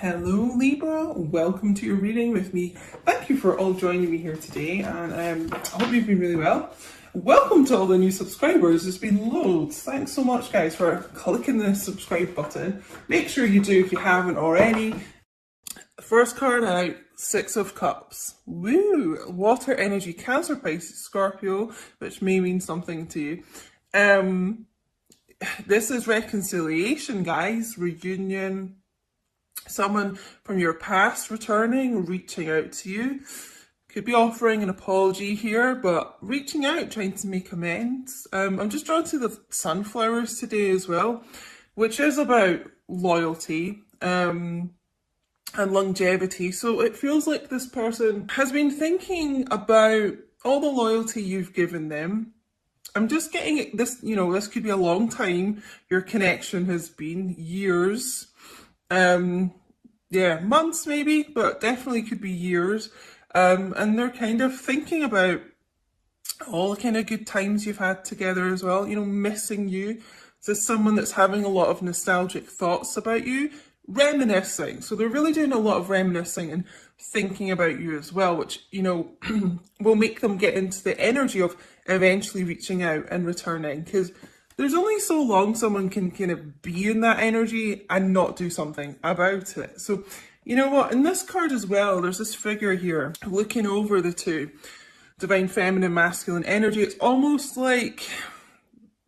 Hello Libra, welcome to your reading with me. Thank you for all joining me here today, and I hope you've been really well. Welcome to all the new subscribers. There's been loads. Thanks so much guys for clicking the subscribe button. Make sure you do if you haven't already. First card out, Six of Cups. Woo! Water energy, Cancer, Pisces, Scorpio, which may mean something to you. This is reconciliation, guys. Reunion. Someone from your past returning, reaching out to you. Could be offering an apology here, but reaching out, trying to make amends. I'm just drawn to the sunflowers today as well, which is about loyalty and longevity. So it feels like this person has been thinking about all the loyalty you've given them. I'm just getting this, this could be a long time. Your connection has been years. Yeah, months maybe, but definitely could be years. And they're kind of thinking about all the kind of good times you've had together as well, missing you. There's someone that's having a lot of nostalgic thoughts about you, reminiscing. So they're really doing a lot of reminiscing and thinking about you as well, which, will make them get into the energy of eventually reaching out and returning, because there's only so long someone can kind of be in that energy and not do something about it. So, you know what? In this card as well, there's this figure here looking over the two, divine feminine, masculine energy. It's almost like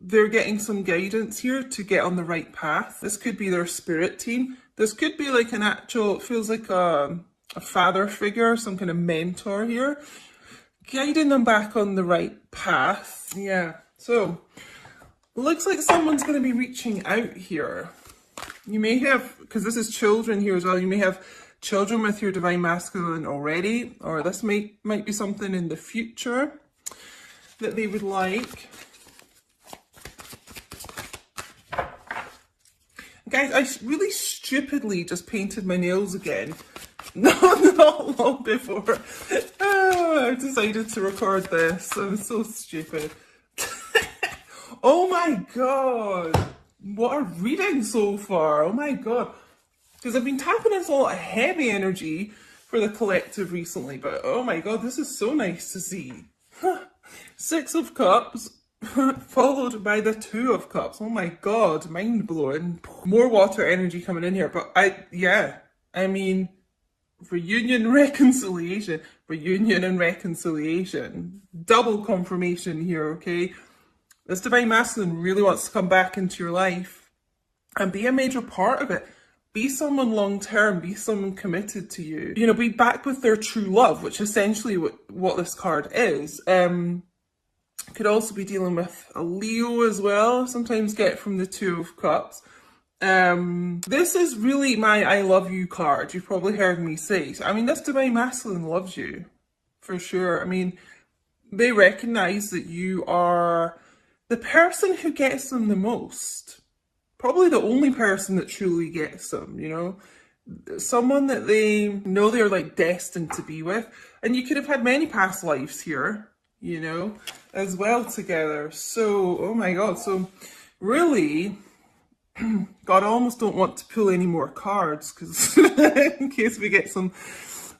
they're getting some guidance here to get on the right path. This could be their spirit team. This could be like an actual, it feels like a father figure, some kind of mentor here, guiding them back on the right path. Yeah, so looks like someone's going to be reaching out here. You may have, because this is children here as well, you may have children with your divine masculine already, or this might be something in the future that they would like. Guys, I really stupidly just painted my nails again. Not long before I decided to record this. I'm so stupid. Oh my god, what a reading so far. Oh my god, because I've been tapping into a lot of heavy energy for the collective recently, but oh my god, this is so nice to see. Six of Cups followed by the Two of Cups. Oh my god, mind blowing. More water energy coming in here, but I mean reunion, reconciliation, reunion and reconciliation, double confirmation here. Okay, this divine masculine really wants to come back into your life and be a major part of it. Be someone long-term, be someone committed to you. Be back with their true love, which is essentially what this card is. Could also be dealing with a Leo as well, sometimes get from the Two of Cups. This is really my I love you card. You've probably heard me say. So, I mean, this divine masculine loves you, for sure. I mean, they recognize that you are the person who gets them the most, probably the only person that truly gets them, someone that they know they're like destined to be with. And you could have had many past lives here, as well together. So, oh my god, so really, God, I almost don't want to pull any more cards, because in case we get some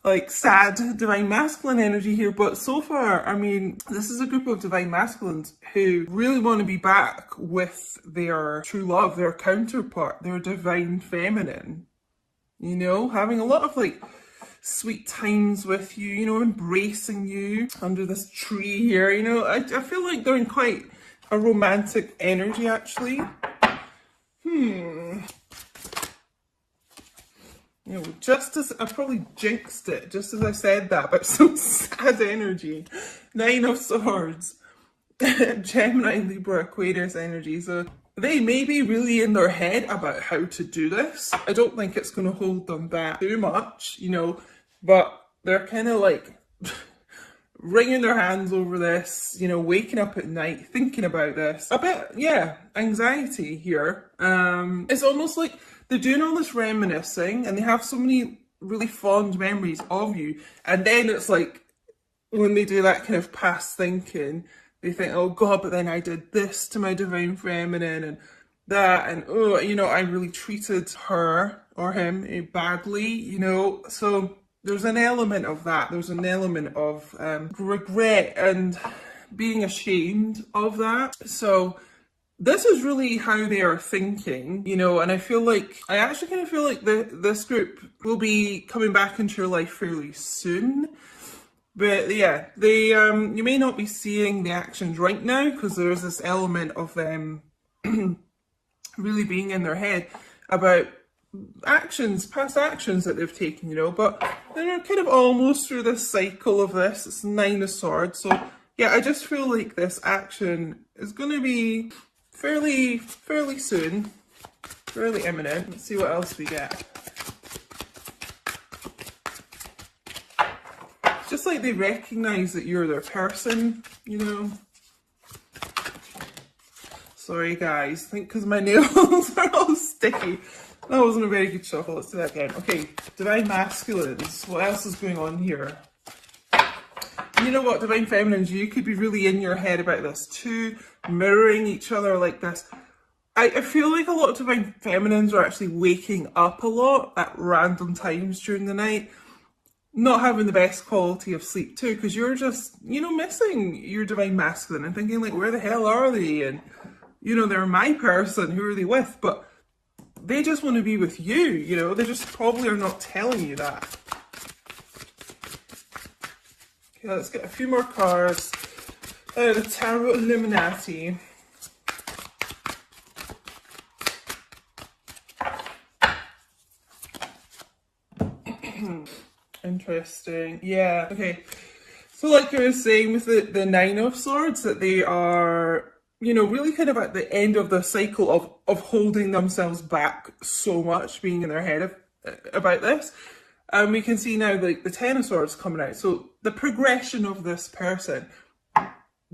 like sad divine masculine energy here. But so far, I mean, this is a group of divine masculines who really want to be back with their true love, their counterpart, their divine feminine, having a lot of like sweet times with you, embracing you under this tree here. I feel like they're in quite a romantic energy actually. Just as I probably jinxed it, just as I said that, but some sad energy. Nine of Swords, Gemini, Libra, Aquarius energy. So they may be really in their head about how to do this. I don't think it's going to hold them back too much, but they're kind of like wringing their hands over this, waking up at night thinking about this. A bit, anxiety here. It's almost like they're doing all this reminiscing and they have so many really fond memories of you. And then it's like, when they do that kind of past thinking, they think, oh God, but then I did this to my divine feminine, and that, and oh, you know, I really treated her or him badly, you know. So there's an element of that. There's an element of regret and being ashamed of that. So this is really how they are thinking, you know, and I actually kind of feel like this group will be coming back into your life fairly soon. But yeah, they you may not be seeing the actions right now because there's this element of them really being in their head about past actions that they've taken, you know, but they're kind of almost through this cycle of this. It's Nine of Swords. So yeah, I just feel like this action is going to be fairly soon, fairly imminent. Let's see what else we get. Just like they recognize that you're their person, you know. Sorry guys, I think because my nails are all sticky. That wasn't a very good shuffle. Let's do that again. Okay, Divine Masculines. What else is going on here? You know what, Divine Feminines, you could be really in your head about this too, mirroring each other like this. I feel like a lot of Divine Feminines are actually waking up a lot at random times during the night, not having the best quality of sleep too, because you're just, you know, missing your Divine Masculine and thinking like, where the hell are they? And, you know, they're my person, who are they with? But they just want to be with you, you know, they just probably are not telling you that. Okay, let's get a few more cards. The Tarot Illuminati. Interesting. Yeah, okay. So like I was saying with the Nine of Swords, that they are, you know, really kind of at the end of the cycle of holding themselves back so much, being in their head about this. And we can see now like the Ten of Swords coming out. So the progression of this person,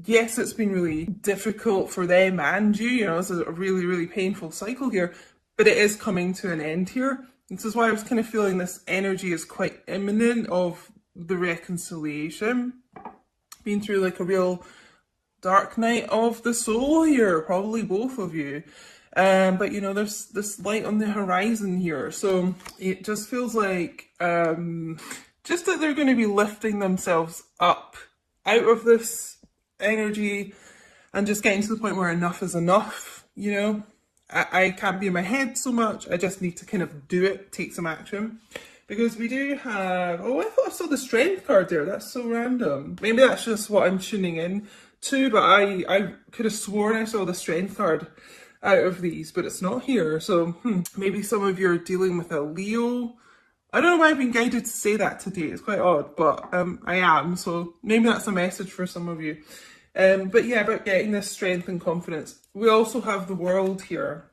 yes, it's been really difficult for them and you know, it's a really painful cycle here, but it is coming to an end here. This is why I was kind of feeling this energy is quite imminent of the reconciliation. Been through like a real dark night of the soul here, probably both of you. But you know, there's this light on the horizon here. So it just feels like just that they're going to be lifting themselves up out of this energy and just getting to the point where enough is enough, you know. I can't be in my head so much. I just need to kind of do it, take some action. Because we do have, oh, I thought I saw the Strength card there. That's so random. Maybe that's just what I'm tuning in to, but I could have sworn I saw the Strength card out of these, but it's not here. So maybe some of you are dealing with a Leo. I don't know why I've been guided to say that today. It's quite odd, but I am. So maybe that's a message for some of you. But yeah, about getting this strength and confidence. We also have the World here.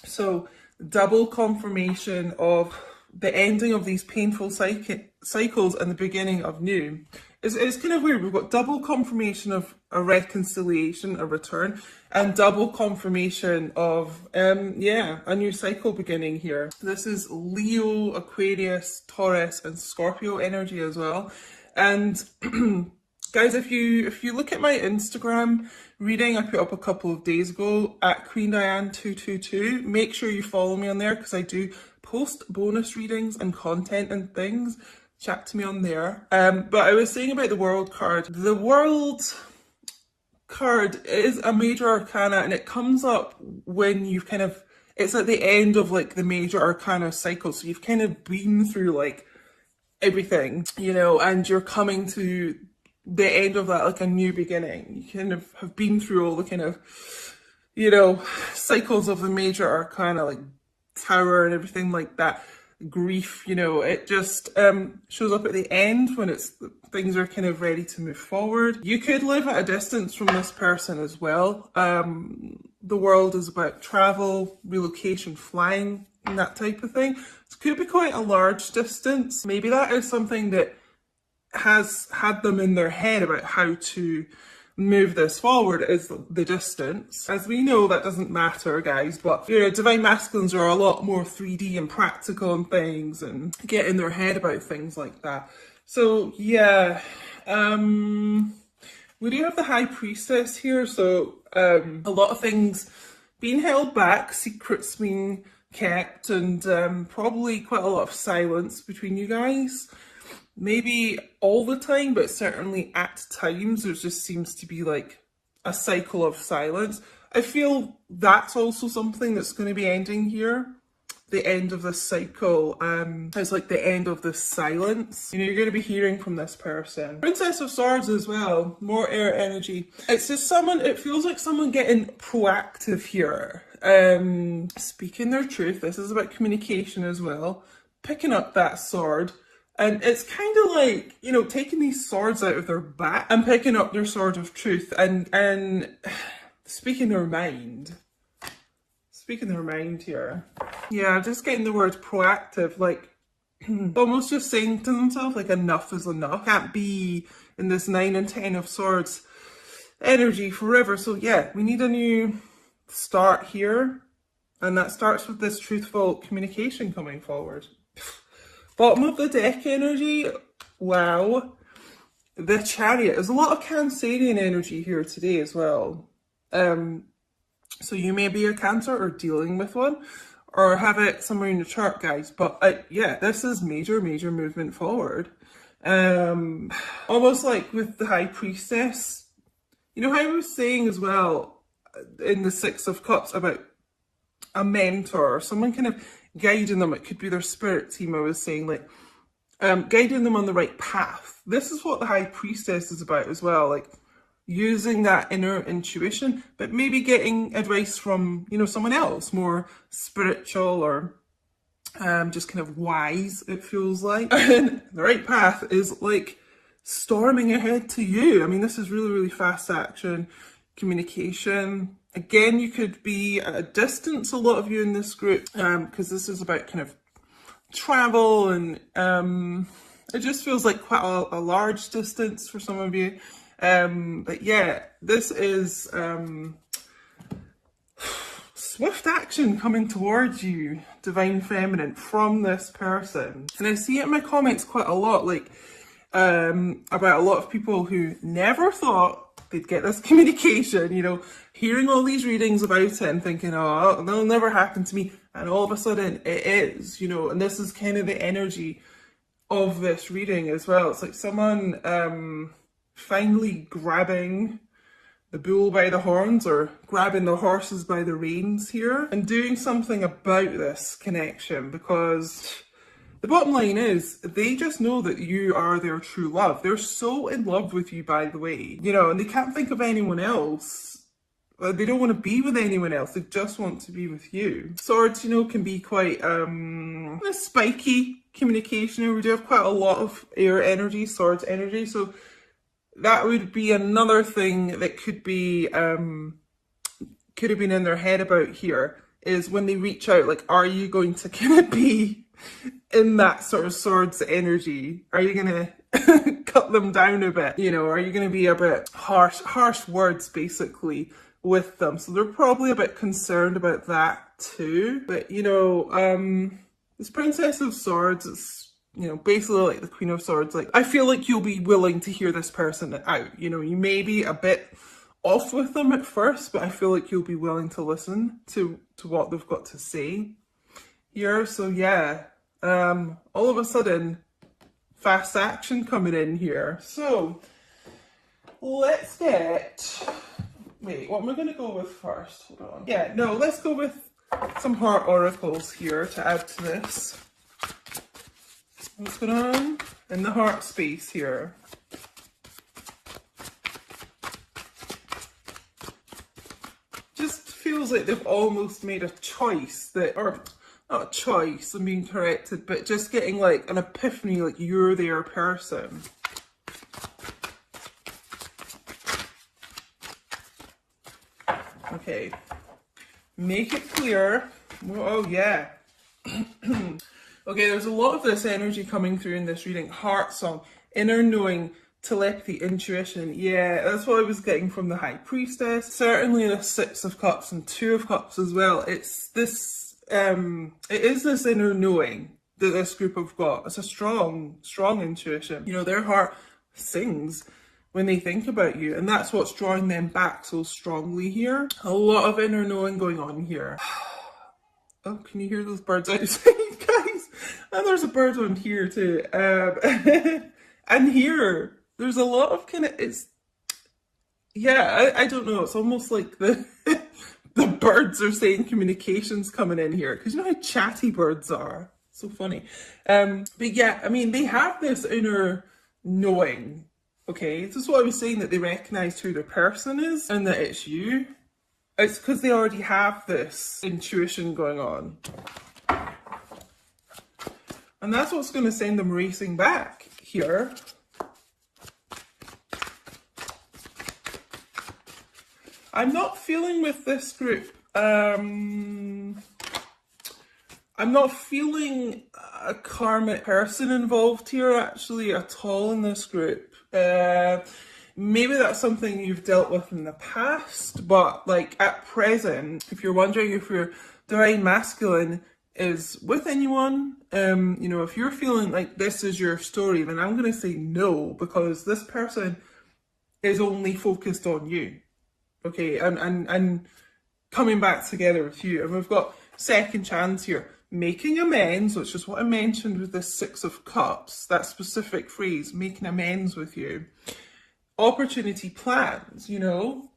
So double confirmation of the ending of these painful cycles and the beginning of new. It's kind of weird. We've got double confirmation of a reconciliation, a return, and double confirmation of, yeah, a new cycle beginning here. This is Leo, Aquarius, Taurus, and Scorpio energy as well. And guys, if you look at my Instagram reading I put up a couple of days ago at QueenDiane222, make sure you follow me on there because I do post bonus readings and content and things. Chat to me on there. But I was saying about the World card. The World card is a major arcana and it comes up when you've kind of, it's at the end of like the major arcana cycle. So you've kind of been through like everything, you know, and you're coming to the end of that, like a new beginning. You kind of have been through all the kind of, you know, cycles of the major arcana, like Tower and everything like that. Grief, you know, it just shows up at the end when it's things are kind of ready to move forward. You could live at a distance from this person as well. The World is about travel, relocation, flying, and that type of thing. It could be quite a large distance. Maybe that is something that has had them in their head about how to move this forward, is the distance. As we know, that doesn't matter, guys, but you know, Divine Masculines are a lot more 3D and practical and things and get in their head about things like that. So yeah, we do have the High Priestess here, so a lot of things being held back, secrets being kept, and probably quite a lot of silence between you guys. Maybe all the time, but certainly at times there just seems to be like a cycle of silence. I feel that's also something that's going to be ending here. The end of this cycle is like the end of this silence. You know, you're going to be hearing from this person. Princess of Swords as well, more air energy. It's just someone, it feels like someone getting proactive here. Speaking their truth. This is about communication as well. Picking up that sword. And it's kind of like, you know, taking these swords out of their back and picking up their sword of truth and speaking their mind. Speaking their mind here. Yeah, just getting the word proactive, like almost just saying to themselves, like, enough is enough. Can't be in this 9 and 10 of Swords energy forever. So yeah, we need a new start here. And that starts with this truthful communication coming forward. Bottom of the deck energy, wow. The Chariot. There's a lot of Cancerian energy here today as well. So you may be a Cancer or dealing with one, or have it somewhere in your chart, guys. But yeah, this is major movement forward. Almost like with the High Priestess. You know how I was saying as well in the Six of Cups about a mentor, or someone kind of guiding them. It could be their spirit team, I was saying, like guiding them on the right path. This is what the High Priestess is about as well, like using that inner intuition, but maybe getting advice from, you know, someone else, more spiritual or just kind of wise, it feels like. And the right path is like storming ahead to you. I mean, this is really fast action, communication. Again, you could be at a distance, a lot of you in this group, because this is about kind of travel, and it just feels like quite a large distance for some of you. But yeah, this is swift action coming towards you, Divine Feminine, from this person. And I see it in my comments quite a lot, like about a lot of people who never thought they'd get this communication, you know, hearing all these readings about it and thinking, oh, that'll never happen to me. And all of a sudden it is, you know, and this is kind of the energy of this reading as well. It's like someone finally grabbing the bull by the horns, or grabbing the horses by the reins here, and doing something about this connection, because the bottom line is they just know that you are their true love. They're so in love with you, by the way, you know, and they can't think of anyone else. They don't want to be with anyone else. They just want to be with you. Swords, you know, can be quite a spiky communication. We do have quite a lot of air energy, swords energy, so that would be another thing that could be could have been in their head about here, is when they reach out, like, are you going to kind of be in that sort of swords energy? Are you going to cut them down a bit? You know, are you going to be a bit harsh words basically with them? So they're probably a bit concerned about that too. But you know, this Princess of Swords is, you know, basically like the Queen of Swords. Like, I feel like you'll be willing to hear this person out. You know, you may be a bit off with them at first, but I feel like you'll be willing to listen to what they've got to say here. So yeah, all of a sudden, fast action coming in here. So let's get, wait, what am I going to go with first? Hold on. Yeah, no, let's go with some heart oracles here to add to this. What's going on in the heart space here? Just feels like they've almost made a choice that, or not a choice, I'm being corrected, but just getting like an epiphany, like you're their person. Okay, make it clear. Oh yeah. Okay, there's a lot of this energy coming through in this reading. Heart song, inner knowing, telepathy, intuition. Yeah, that's what I was getting from the High Priestess. Certainly the Six of Cups and Two of Cups as well. It's this, it is this inner knowing that this group have got. It's a strong intuition. You know, their heart sings when they think about you. And that's what's drawing them back so strongly here. A lot of inner knowing going on here. Oh, can you hear those birds outside, guys? And there's a bird on here too. And here, there's a lot of kind of, I don't know. It's almost like the the birds are saying communication's coming in here. Because you know how chatty birds are? So funny. But yeah, I mean, they have this inner knowing. Okay, this is what I was saying, that they recognize who their person is and that it's you. It's because they already have this intuition going on. And that's what's going to send them racing back here. I'm not feeling with this group, I'm not feeling a karmic person involved here actually at all in this group. Maybe that's something you've dealt with in the past, but like at present, if you're wondering if your divine masculine is with anyone, you know, if you're feeling like this is your story, then I'm going to say no, because this person is only focused on you. Okay, and coming back together with you. And we've got second chance here. Making amends, which is what I mentioned with the Six of Cups, that specific phrase, making amends with you. Opportunity plans, you know.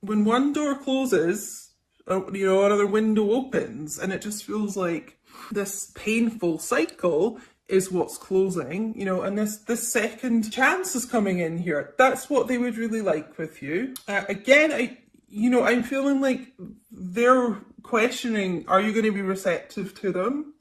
When one door closes, you know, another window opens, and it just feels like this painful cycle is what's closing, you know, and this second chance is coming in here. That's what they would really like with you. Again, I'm feeling like they're questioning, are you going to be receptive to them?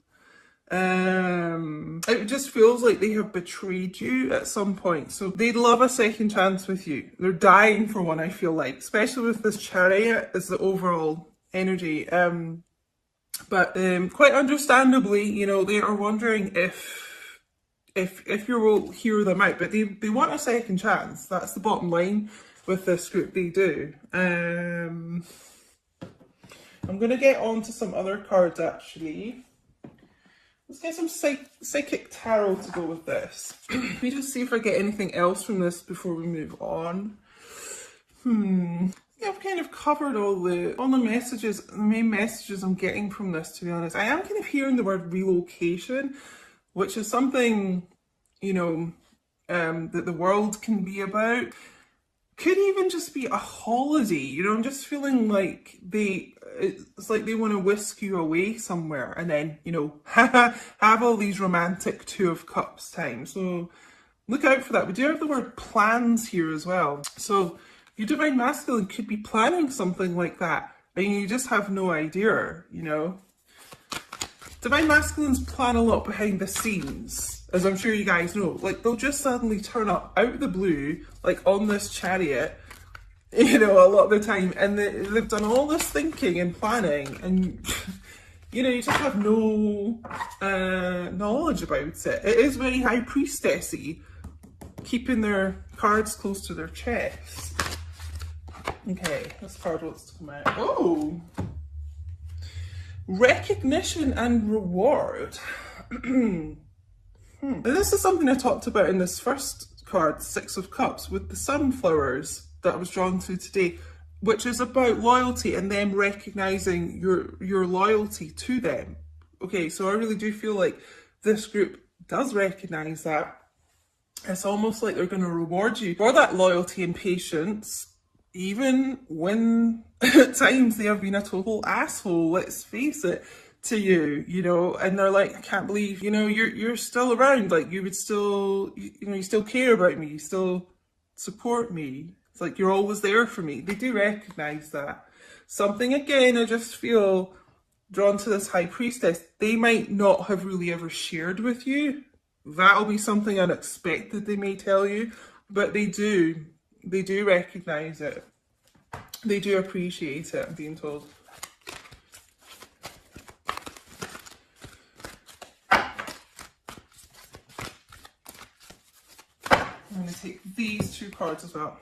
It just feels like they have betrayed you at some point. So they'd love a second chance with you. They're dying for one, I feel like, especially with this Chariot as the overall energy. But quite understandably, you know, they are wondering if you will hear them out. But they want a second chance. That's the bottom line with this group. They do. I'm going to get on to some other cards, actually. Let's get some psychic tarot to go with this. Let me just see if I get anything else from this before we move on. I've kind of covered all the messages, the main messages I'm getting from this, to be honest. I am kind of hearing the word relocation, which is something, you know, that the world can be about. Could even just be a holiday, you know. I'm just feeling like it's like they want to whisk you away somewhere and then, you know, have all these romantic Two of Cups time. So look out for that. We do have the word plans here as well. So your divine masculine could be planning something like that, and you just have no idea, you know. Divine masculines plan a lot behind the scenes, as I'm sure you guys know. Like, they'll just suddenly turn up out of the blue, like on this Chariot, you know, a lot of the time, and they've done all this thinking and planning, and you know, you just have no knowledge about it. It is very High Priestessy, keeping their cards close to their chest. Okay, this card wants to come out. Oh! Recognition and reward. This is something I talked about in this first card, Six of Cups, with the sunflowers that I was drawn to today, which is about loyalty and them recognizing your loyalty to them. Okay, so I really do feel like this group does recognize that. It's almost like they're going to reward you for that loyalty and patience, even when at times they have been a total asshole, let's face it, to you, you know, and they're like, I can't believe, you know, you're still around, like, you would still, you know, you still care about me, you still support me. It's like you're always there for me. They do recognize that. Something, again, I just feel drawn to this High Priestess. They might not have really ever shared with you. That'll be something unexpected they may tell you, but they do recognize it. They do appreciate it, I'm being told. I'm going to take these two cards as well.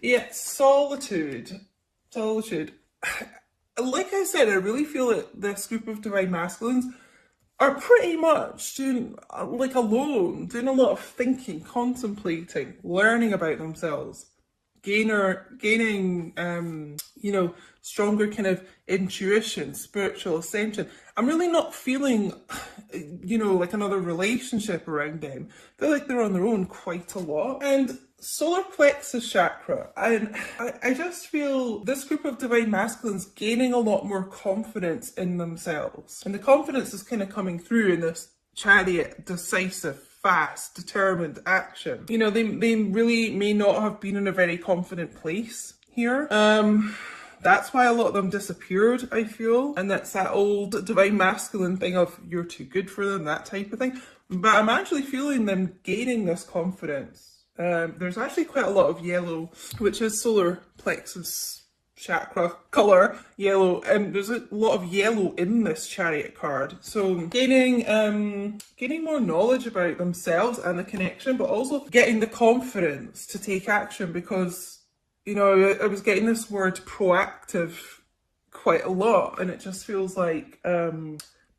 Yeah, solitude. Solitude. Like I said, I really feel that this group of divine masculines are pretty much doing, like, alone, doing a lot of thinking, contemplating, learning about themselves, gaining, you know, stronger kind of intuition, spiritual ascension. I'm really not feeling, you know, like another relationship around them. I feel like they're on their own quite a lot. And solar plexus chakra, and I just feel this group of divine masculines gaining a lot more confidence in themselves. And the confidence is kind of coming through in this chariot, decisive, fast, determined action. You know, they really may not have been in a very confident place here. That's why a lot of them disappeared, I feel. And that's that old divine masculine thing of you're too good for them, that type of thing. But I'm actually feeling them gaining this confidence. There's actually quite a lot of yellow, which is solar plexus chakra colour, yellow, and there's a lot of yellow in this chariot card. So gaining more knowledge about themselves and the connection, but also getting the confidence to take action, because, you know, I was getting this word proactive quite a lot, and it just feels like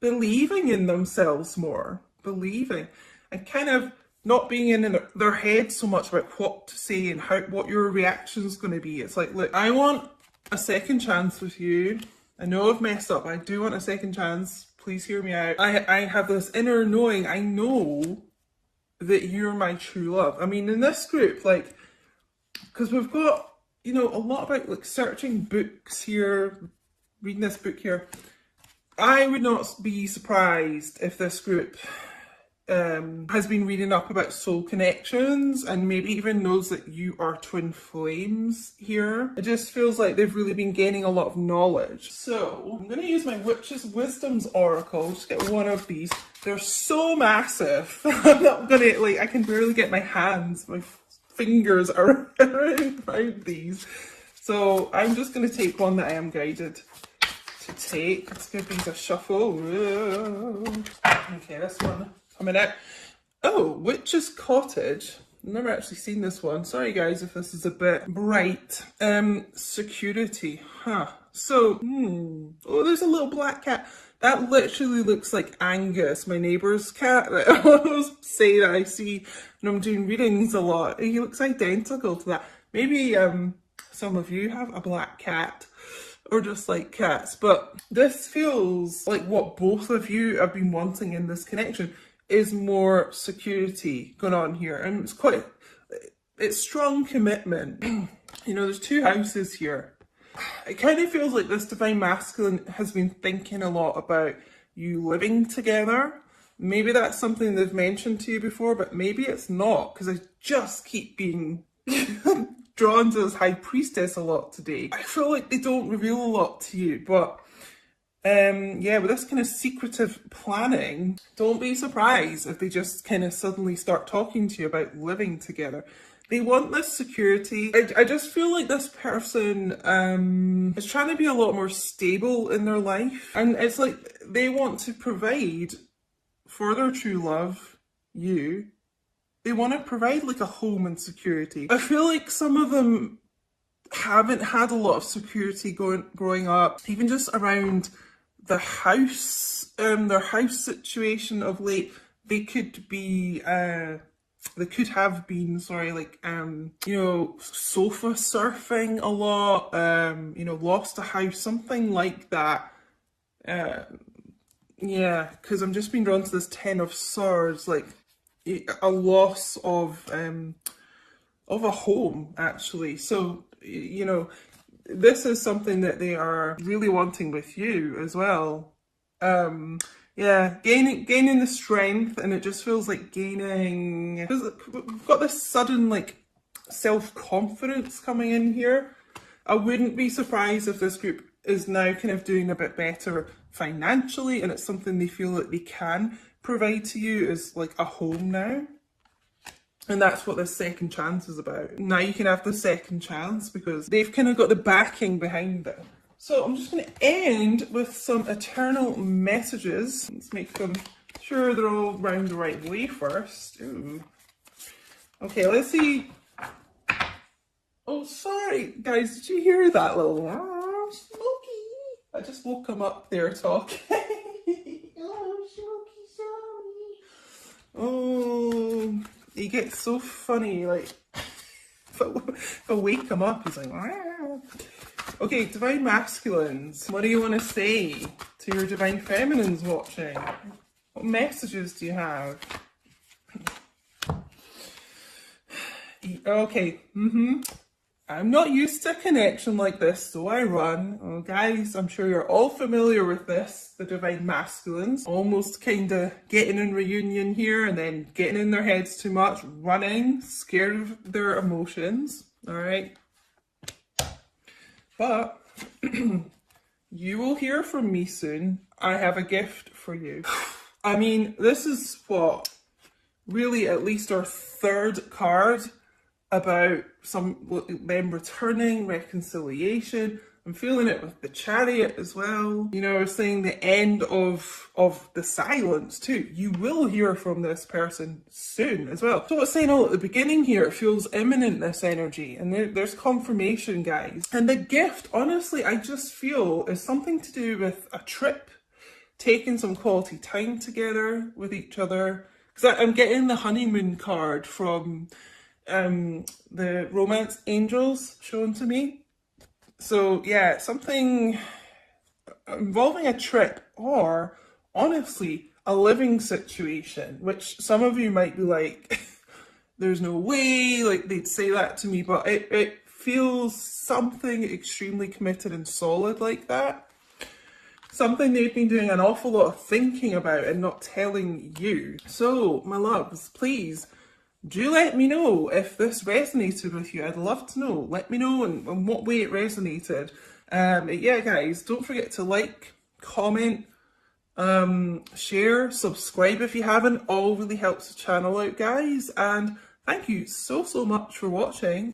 believing in themselves more, believing, and kind of not being in their head so much about what to say and what your reaction is going to be. It's like, look, I want a second chance with you. I know I've messed up. I do want a second chance. Please hear me out. I have this inner knowing. I know that you're my true love. I mean, in this group, like, because we've got, you know, a lot about like searching books here, reading this book here. I would not be surprised if this group has been reading up about soul connections and maybe even knows that you are twin flames here. It just feels like they've really been gaining a lot of knowledge. So I'm going to use my Witch's Wisdom's Oracle. Just get one of these. They're so massive. I'm not going to, like, I can barely get my hands, my fingers around these. So I'm just going to take one that I am guided to take. Let's give these a shuffle. Okay, this one coming out. Oh, Witch's Cottage. I've never actually seen this one. Sorry guys if this is a bit bright. Security. Huh. So, oh, there's a little black cat. That literally looks like Angus, my neighbour's cat that I always say that I see when I'm doing readings a lot. He looks identical to that. Maybe some of you have a black cat or just like cats, but this feels like what both of you have been wanting in this connection is more security going on here. And it's strong commitment. You know, there's two houses here. It kind of feels like this divine masculine has been thinking a lot about you living together. Maybe that's something they've mentioned to you before, but maybe it's not, because I just keep being drawn to this High Priestess a lot today. I feel like they don't reveal a lot to you, but yeah, with this kind of secretive planning, don't be surprised if they just kind of suddenly start talking to you about living together. They want this security. I just feel like this person is trying to be a lot more stable in their life. And it's like they want to provide for their true love, you. They want to provide like a home and security. I feel like some of them haven't had a lot of security growing up, even just around the house, their house situation of late. They could be, they could have been, sorry, like, you know, sofa surfing a lot, you know, lost a house, something like that. Yeah, because I'm just being drawn to this Ten of Swords, like a loss of a home, actually. So, you know, this is something that they are really wanting with you as well. Yeah, gaining the strength, and it just feels like gaining, we've got this sudden like self-confidence coming in here. I wouldn't be surprised if this group is now kind of doing a bit better financially, and it's something they feel that they can provide to you as like a home now. And that's what this second chance is about. Now you can have the second chance because they've kind of got the backing behind them. So I'm just going to end with some eternal messages. Let's make them sure they're all round the right way first. Ooh. Okay, let's see. Oh, sorry, guys. Did you hear that little Smokey? I just woke him up there talking. Oh, Smokey. He gets so funny, like, if I wake him up, he's like, "Rah." Okay, divine masculines, what do you want to say to your divine feminines watching? What messages do you have? Okay, I'm not used to a connection like this, so I run. Oh, guys, I'm sure you're all familiar with this, the divine masculines. Almost kind of getting in reunion here and then getting in their heads too much, running, scared of their emotions, all right? But you will hear from me soon. I have a gift for you. I mean, this is what, really at least our third card about them returning, reconciliation. I'm feeling it with the Chariot as well. You know, I was saying the end of the silence too. You will hear from this person soon as well. So I was saying all at the beginning here, it feels imminent, this energy, and there's confirmation, guys. And the gift, honestly, I just feel is something to do with a trip, taking some quality time together with each other. Because I'm getting the honeymoon card from the romance angels shown to me. So yeah, something involving a trip, or honestly a living situation, which some of you might be like, there's no way, like they'd say that to me, but it feels something extremely committed and solid like that. Something they've been doing an awful lot of thinking about and not telling you. So my loves, please do let me know if this resonated with you. I'd love to know. Let me know in what way it resonated. Yeah, guys, don't forget to like, comment, share, subscribe if you haven't. All really helps the channel out, guys. And thank you so much for watching.